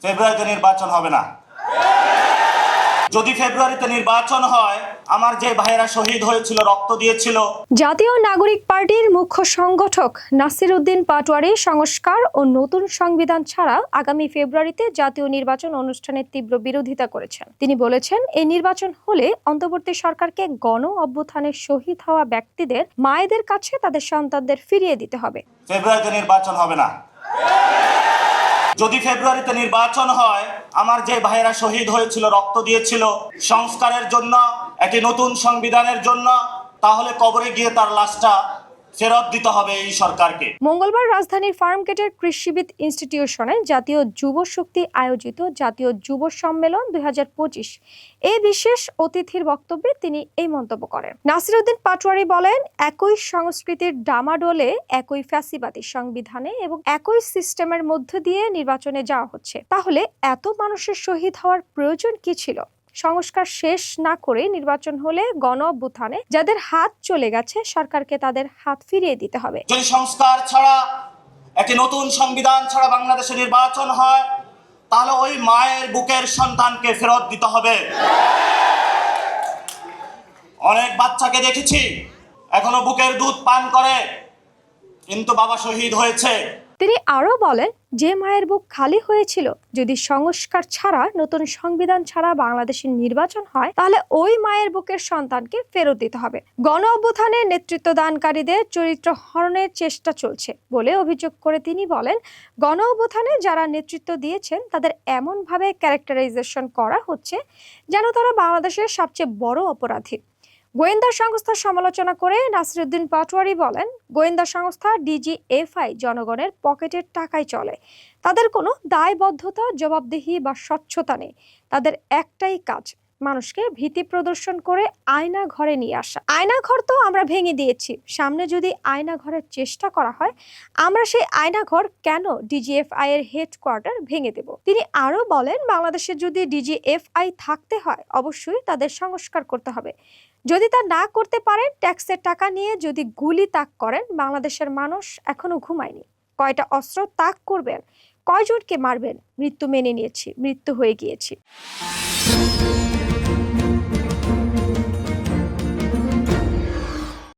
ফেব্রুয়ারিতে নির্বাচন হবে না। যদি ফেব্রুয়ারিতে নির্বাচন হয়, আমার যে ভাইয়েরা শহীদ হয়েছিল, রক্ত দিয়েছিল। জাতীয় নাগরিক পার্টির মুখ্য সংগঠক নাসির উদ্দিন পাটোয়ারি সংস্কার ও নতুন সংবিধান ছাড়া আগামী ফেব্রুয়ারিতে জাতীয় নির্বাচন অনুষ্ঠানের তীব্র বিরোধিতা করেছেন। তিনি বলেছেন, এই নির্বাচন হলে অন্তর্বর্তী সরকারকে গণ অভ্যুত্থানের শহীদ হওয়া ব্যক্তিদের মায়েদের কাছে তাদের সন্তানদের ফিরিয়ে দিতে হবে। ফেব্রুয়ারিতে নির্বাচন হবে না। যদি ফেব্রুয়ারিতে নির্বাচন হয়, আমার যে ভাইয়েরা শহীদ হয়েছিল, রক্ত দিয়েছিল সংস্কারের জন্য, একটি নতুন সংবিধানের জন্য, তাহলে কবরে গিয়ে তার লাশটা ফেরত দিতে হবে এই সরকারকে। মঙ্গলবার রাজধানীর ফার্মগেটের কৃষিবিদ ইনস্টিটিউশনে জাতীয় যুব শক্তি আয়োজিত জাতীয় যুব সম্মেলন 2025 এই বিশেষ অতিথির বক্তব্যে তিনি এই মন্তব্য করেন। নাসির উদ্দিন পাটোয়ারি বলেন, একই সংস্কৃতির ডামাডোলে, একই ফ্যাসিবাদী সংবিধানে এবং একই সিস্টেমের মধ্য দিয়ে নির্বাচনে যাওয়া হচ্ছে, তাহলে এত মানুষের শহীদ হওয়ার প্রয়োজন কি ছিল? সংস্কার শেষ না করে নির্বাচন হলে গণ অভ্যুত্থানে যাদের হাত চলে গেছে, সরকারকে তাদের হাত ফিরিয়ে দিতে হবে। যদি সংস্কার ছাড়া, একটি নতুন সংবিধান ছাড়া বাংলাদেশে নির্বাচন হয়, তাহলে ওই মায়ের বুকের সন্তানকে ফেরত দিতে হবে। অনেক বাচ্চাকে দেখেছি এখনো বুকের দুধ পান করে, কিন্তু বাবা শহীদ হয়েছে। তিনি আরো বলেন, যে মায়ের বুক খালি হয়েছিল, যদি সংস্কার ছাড়া, নতুন সংবিধান ছাড়া বাংলাদেশের নির্বাচন হয়, তাহলে ওই মায়ের বুকের সন্তানকে ফেরত দিতে হবে। গণ অভ্যুত্থানের নেতৃত্ব দানকারীদের চরিত্র হরণের চেষ্টা চলছে বলে অভিযোগ করে তিনি বলেন, গণ অভ্যুত্থানে যারা নেতৃত্ব দিয়েছেন তাদের এমনভাবে ক্যারেক্টারাইজেশন করা হচ্ছে যেন তারা বাংলাদেশের সবচেয়ে বড় অপরাধী। গোয়েন্দা সংস্থার সমালোচনা করে নাসির উদ্দিন পাটোয়ারি বলেন, গোয়েন্দা সংস্থা ডিজিএফআই জনগণের পকেটের টাকায় চলে। তাদের কোনো দায়বদ্ধতা, জবাবদিহি বা স্বচ্ছতা নেই। তাদের একটাই কাজ, মানুষকে ভীতি প্রদর্শন করে আয়না ঘরে নিয়ে আসা। আয়না ঘর তো আমরা ভেঙে দিয়েছি, সামনে যদি আয়না ঘরের চেষ্টা করা হয়, আমরা সেই আয়না ঘর কেন ডিজিএফআই এর হেডকোয়ার্টার ভেঙে দেব? তিনি আরো বলেন, বাংলাদেশে যদি ডিজিএফআই থাকতে হয়, অবশ্যই তাদের সংস্কার করতে হবে। যদি তা না করতে পারেন, ট্যাক্সের টাকা নিয়ে যদি গুলি তাক করেন, বাংলাদেশের মানুষ এখনো ঘুমায়নি। কয়টা অস্ত্র তাক করবেন, কয়জনকে মারবেন? মৃত্যু মেনে নিয়েছি, মৃত্যু হয়ে গিয়েছি।